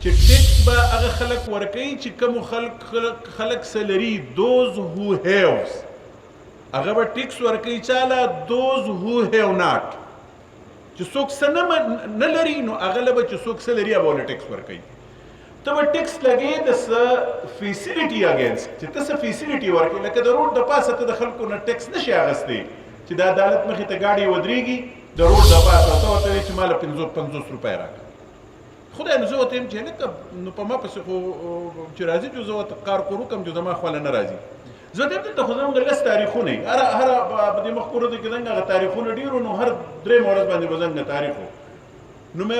چې ټیکس به هغه خلک ورکوي چې کوم خلک سلري دوز هو هیوز هغه به ټیکس ورکوي چاله دوز هو هیو ناٹ چې څوک څه نه لري نو هغه له به چې څوک څه لري هغه له ټیکس ورکوي ته به ټیکس لګې د څه فیسیلیټي اګینسټ چې ته څه فیسیلیټي ورکوي لکه د روډ د پاسه ته د خلکو نه ټیکس نشي اخیستی چې د عدالت مخې ته ګاډي ودرېږي د روډ د پاسه ته ورته وایي چې ما له 50 روپۍ راکړه خدای نو زه ورته یم چې هلکه نو په ما پسې خو چې راځي چې زه ورته کار کور وکړم چې زما خواله نه راځي زه ورته یم دلته خو زموږ لس تاریخونه یي هر په دې مخکې ورځو کې زنګ هغه تاریخونه ډېرو نو هر درېیمه ورځ باندې به زنګ تاریخ و نو مې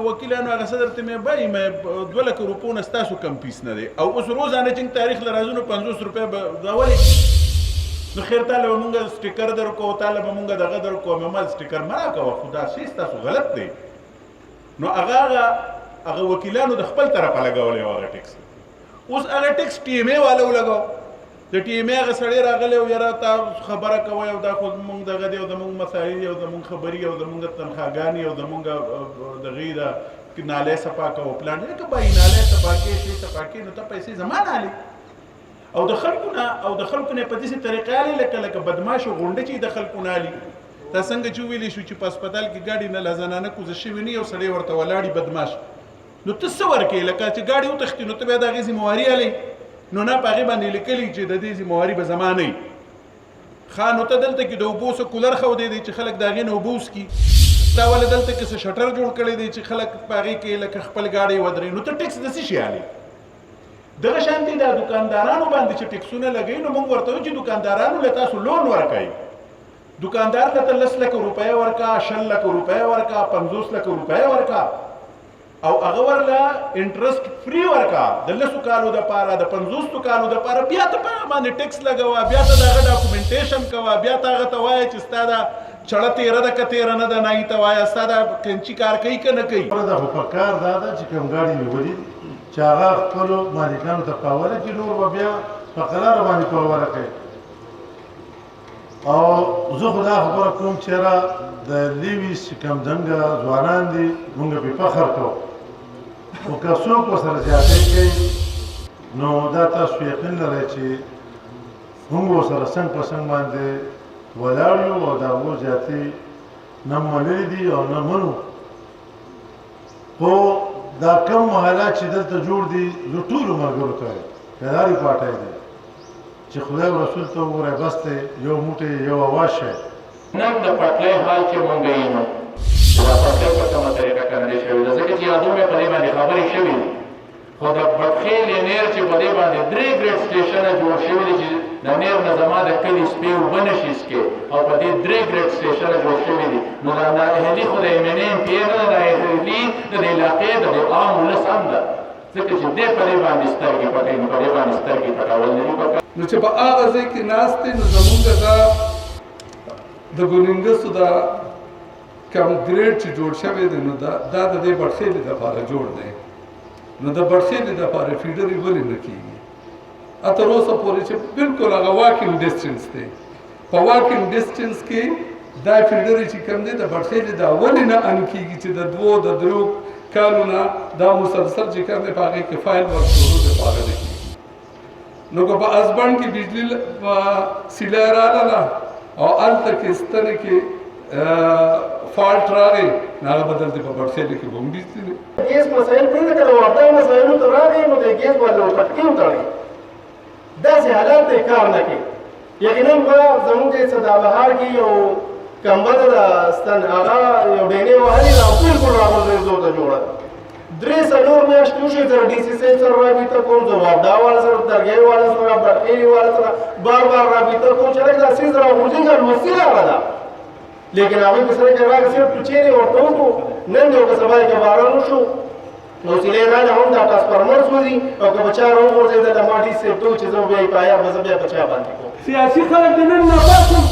وکیلانو هغه صدر ته مې وایي مې 2 لکه روپو نه ستاسو کم پیس نه دی او اوس روزانه چې تاریخ له راځو نو 50 روپۍ به دا ولې نو خیر تاله به مونږ سټیکر درکو تاله به مونږ دغه درکو ما سټیکر مه راکوه خو دا شی ستاسو غلط دی نو هغه وکیلانو د خپل طرفه لګولی و هغه ټیکس اوس هغه ټیکس ټي ایم ای والا ولګاو د ټي ایم ای هغه سړی راغلی او یاره تا خبره کوئ او دا خو زمونږ دغه دی او زمونږ مسایل دي او زمونږ خبري او زمونږ تنخواګانې او زمونږ دغې ده نالی صفا کوو پلان دی که بایي نالی صفا کې شی صفا کې نو ته پیسې زما نالې او د خلکو نه په داسې طریقې الې لکه بدماش او غونډه چې د خلکو نه الي دا څنګه چې ویلی شو چې په هسپتال کې ګاډي نه له زنانه کوزه شوي نه یو سړی ورته ولاړي بدماش نو ته څه ورکوې لکه چې ګاډي وتښتي نو ته بیا د هغې ذمهواري الې نو نه په هغې باندې لیکلي چې د دې ذمهواري به زما نه وي ښه نو ته دلته کې د اوبو څه کولر ښودی دی چې خلک د هغې نه اوبه وڅکي تا ولې دلته کې څه شټر جوړ کړی دی چې خلک په هغې کې لکه خپل ګاډی ودرې نو ته ټیکس د څه شي الې دغه شانتې دا دکاندارانو باندې چې ټیکسونه لګوي نو موږ ورته وایو چې دکاندارانو له تاسو لون ورکوئ دکاندار ته 10 لکه روپۍ ورکا 20 لکه روپۍ ورکا 50 لکه روپۍ ورکا او هغه ورله انټرست فری ورکا د 10 کالو دپاره د 50 کالو دپاره بیا ته په باندې ټیکس لګوه بیا ته د هغه ډاکومنټیشن کوه بیا ته هغه ته وایه چې ستا دا چړه تېره ده که تېره نه ده نایي ته وایه ستا دا قینچي کار کوي که نه کوي دا خو په کار دا ده چې کوم ګاډي مې ولید چې هغه خپلو مالکانو ته پاوله چې نور به بیا په قراره باندې پاوله کوي او زه خو دا خبره کوم چې یاره د لیویس چې کوم دنګه ځوانان دي مونږ پرې فخر کوو خو که څوک ورسره زیاتی کوي نو دا تاسو یقین لرئ چې مونږ ورسره څنګ په څنګ باندې ولاړ یو او د هغو زیاتې نه منلي دي او نه منو خو دا کم محلات چې دلته جوړ دي زه ټولو ملګرو ته وایم پیداري پاټی دی چې خدای او رسول ته وګورئ بس دی یو موټی یو اواز شی نن د پټلۍ حال چې مونږ وینو دا پټلۍ په کومه طریقه کندې شوې ده ځکه چې یادونه مې په دې باندې خبرې شوې دي خو د بټخیل نیر چې په دې باندې 3 ګریډ سټیشنه جوړ شوي دي چې د نیر نه زما د کلي سپي اوبه نه شي څکې او په دې 3 ګریډ سټیشنه جوړ شوي دي نو دا نااهلي خو د MNA MP نه ده نااهلي د دې علاقې د عام ولس هم ده ځکه چې دې په دې باندې سترګې پټوي نو په دې باندې سترګې پټول نه دي پکار نو چې په هغه ځای کې ناست دی نو زمونږ دا د ګونینګسو دا کم ګریډ چې جوړ شوی دی نو دا د دې بټخیلې دپاره جوړ دی نو د بټخیلې دپاره فیډرې ولې نه کېږي تر اوسه پورې چې بلکل هغه واکینګ ډسټنس دی په واکینګ ډسټنس کې دا فیډرې چې کوم دی د بټخیلې دا ولې نه ان کېږي چې د 2 د 3 کالو نه دا مسلسل چې کوم دی په هغې کې فایل ورکولو دپاره نه کېږي نو که په ازبڼ کې بجلي سیلی راغله او هلته کې ستنې کې فالټ راغی نو هغه به دلته په بټخیلې کې به هم بجلي دی ګیس مسایل پرېږده که د واردۍ مسایلو ته راغی نو د ګیس باندې پټکي وتړئ داسې حالات دی کار نه کوي یقینا به زموږ چې د بهار کې یو کمبله ده ستن هغه یو ډینې وهلې ده او بلکل راغلرېزو ته جوړه 3-4 میاشتې وشوې سره ډي سي صاحب سره رابطه کوم زه واپډا والا سره درګۍ والا سره بټخیلي والا سره بار بار رابطه کوم چې لږ دا څیز راغورځېږي لوستي راغله ده لیکن هغوی په سره کې راغی صرف چیرې ورته وکړو نن دی او که سبا یې که باران وشو نو سیلۍ راغله هم دا ټرانسفارمر سوځي او که به چا راوغورځېده ما ډي صاحب ته و چې زه بیا یې پایه به زه بیا په چا باندې کوم سیاسي خلک د نن نه پاسم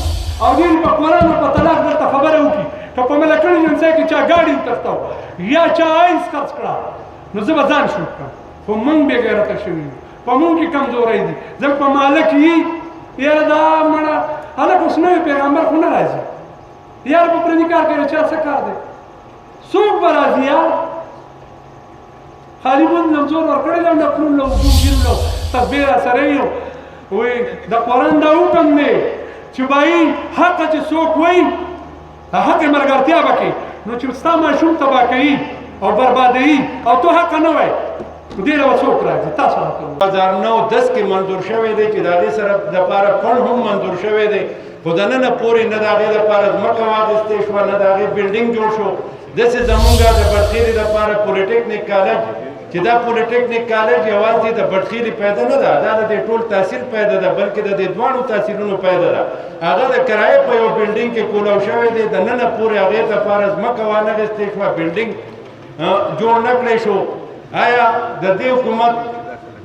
او ډېر په قرآن په طلاق درته خبره وکړي که په ملکړي یم ځای کې چا ګاډي وتښتاو یا چا آیس خرڅ کړه نو زه به ځان شوټ کړم خو موږ بې غیرته شوي یو په موږ کې کمزوری دي زموږ په مالک یي یاره دا مړه هلک اوس نوی پیغمبر خو نه راځي یار په پردي کار کوي چا څه کار دی څوک به راځي یار خالي بن لمزور ورکړی دا نقلون له وګورګیر له تسبیح را سره یو وای د قرآن دا حکم دی چې بای حق چې څوک وای حق مرګرتیا وکړي نو چې ستا ماشوم تباه کوي او بربادوي او تو حق نه وای دې له څوک راځي تاسو راته 2009-10 کې منظور شوی دی چې د هغې سره دپاره فنډ هم منظور شوی دی خو د ننه پورې نه د هغې دپاره ځمکه واخیستې شوه نه د هغې بلډینګ جوړ شو داسې زمونږ د بټخیلي دپاره پولیټیکنیک کالج چې دا پولیټیکنیک کالج یوازې د بټخیلي پیدا نه ده دا د دې ټول تحصیل پیدا ده بلکې د دې دواړو تحصیلونو پیدا ده هغه د کرایې په یو بلډینګ کې کولاو شوی دی د ننه پورې هغې دپاره ځمکه وانخیستې شوه بلډینګ جوړ نه کړی شو آیا د دې حکومت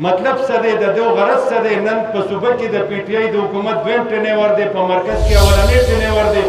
مطلب څه دی د دې غرض څه دی نن په صوبه کې د پی ټی آی د حکومت دویم ټینیور دی په مرکز کې اولنی ټینیور دی